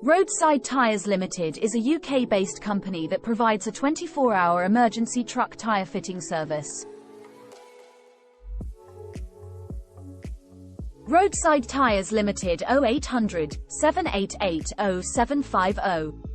Roadside Tyres Limited is a UK-based company that provides a 24-hour emergency truck tyre fitting service. Roadside Tyres Limited 0800 788 0750.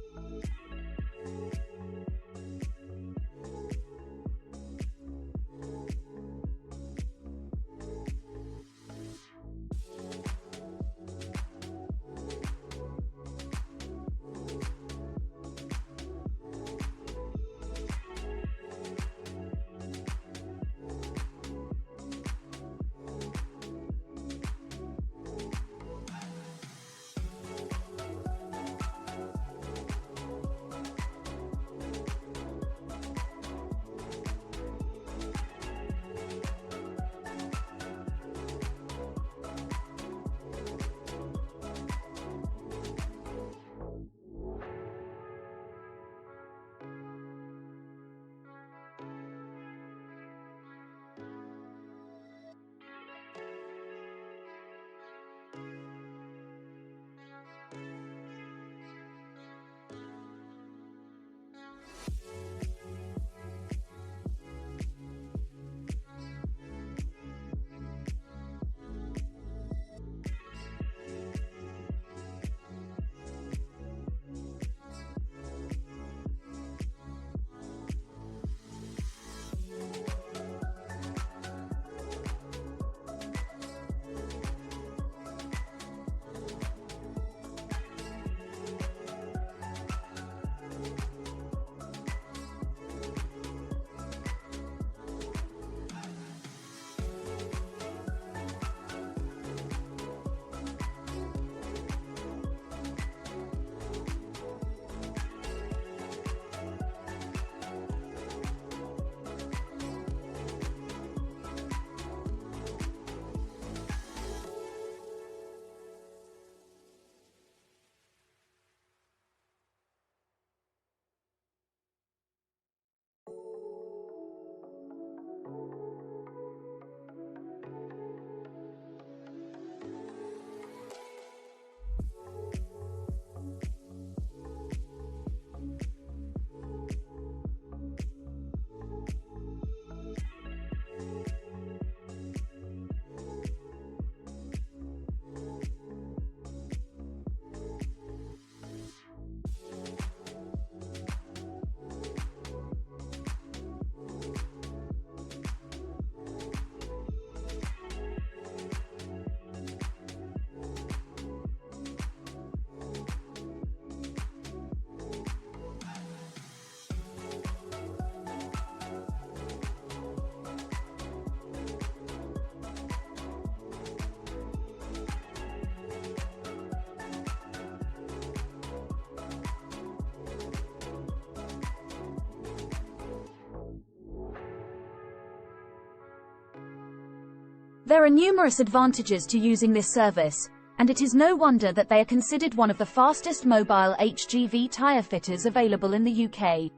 There are numerous advantages to using this service, and it is no wonder that they are considered one of the fastest mobile HGV tyre fitters available in the UK.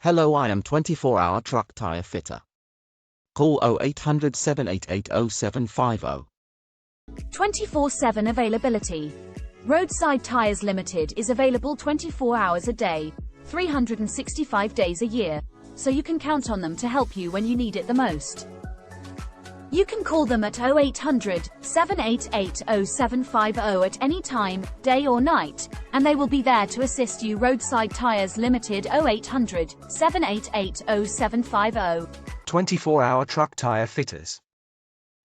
Hello, I am 24-hour truck tyre fitter. Call 0800 788 0750. 24/7 availability. Roadside Tyres Limited is available 24 hours a day, 365 days a year, so you can count on them to help you when you need it the most. You can call them at 0800 788 0750 at any time, day or night, and they will be there to assist you. Roadside Tyres Limited 0800 788 0750. 24-hour truck tyre fitters.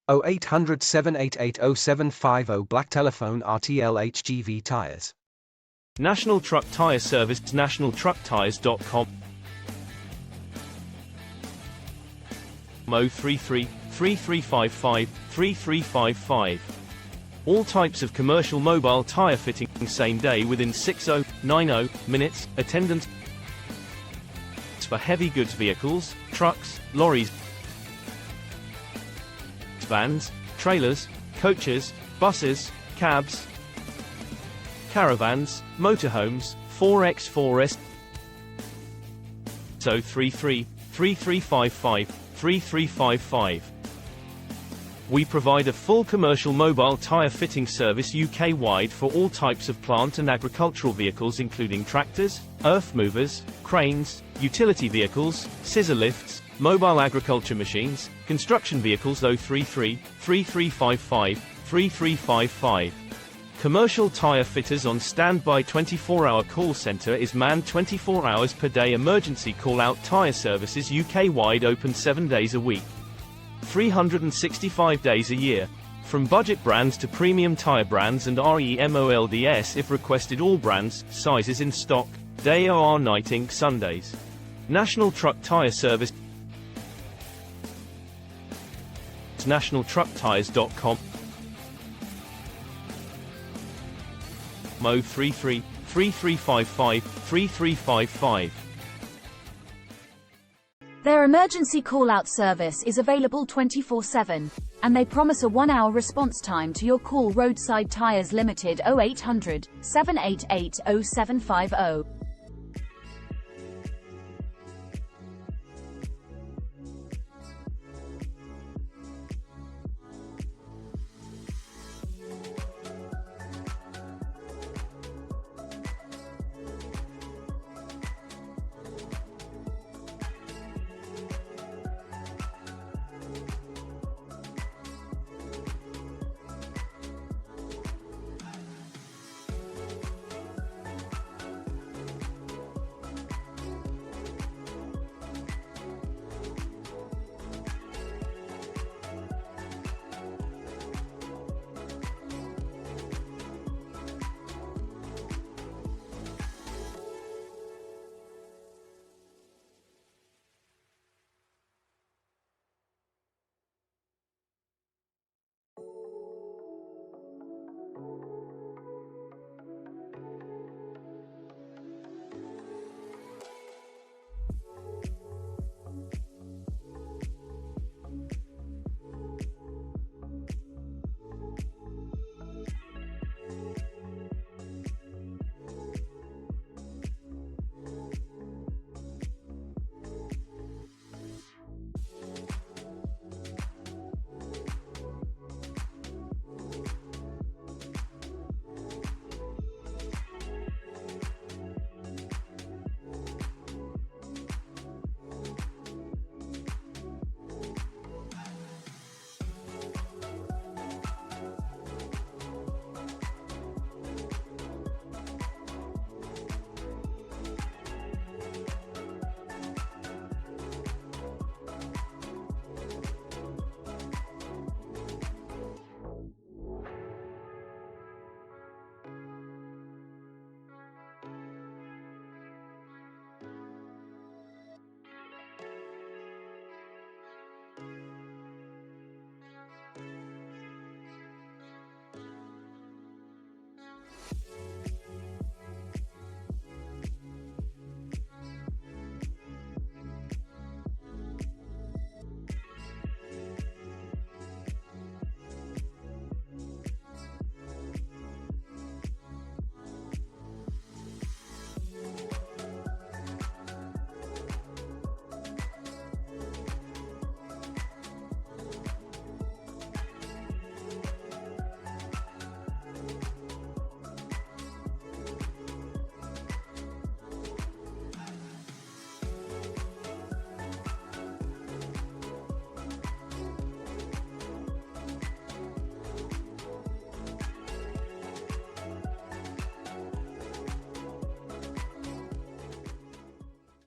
0800 788 0750. Black telephone RTL HGV Tyres. National Truck Tyre Service, nationaltrucktyres.com. 033 3355 3355. All types of commercial mobile tyre fitting same day within 60-90 minutes. Attendance for heavy goods vehicles, trucks, lorries, vans, trailers, coaches, buses, cabs, caravans, motorhomes, 4x4s. 033 3355 3355. We provide a full commercial mobile tyre fitting service UK-wide for all types of plant and agricultural vehicles including tractors, earth movers, cranes, utility vehicles, scissor lifts, mobile agriculture machines, construction vehicles 033, 3355, 3355. Commercial tyre fitters on standby 24-hour call centre is manned 24 hours per day. Emergency call-out tyre services UK-wide, open 7 days a week, 365 days a year. From budget brands to premium tyre brands and REMOLDS if requested. All brands, sizes in stock, day or night Inc. Sundays. National Truck Tyre Service, nationaltrucktyres.com, Mo 33 3355 3355. Their emergency call-out service is available 24/7, and they promise a 1-hour response time to your call. Roadside Tyres Limited, 0800 788 0750.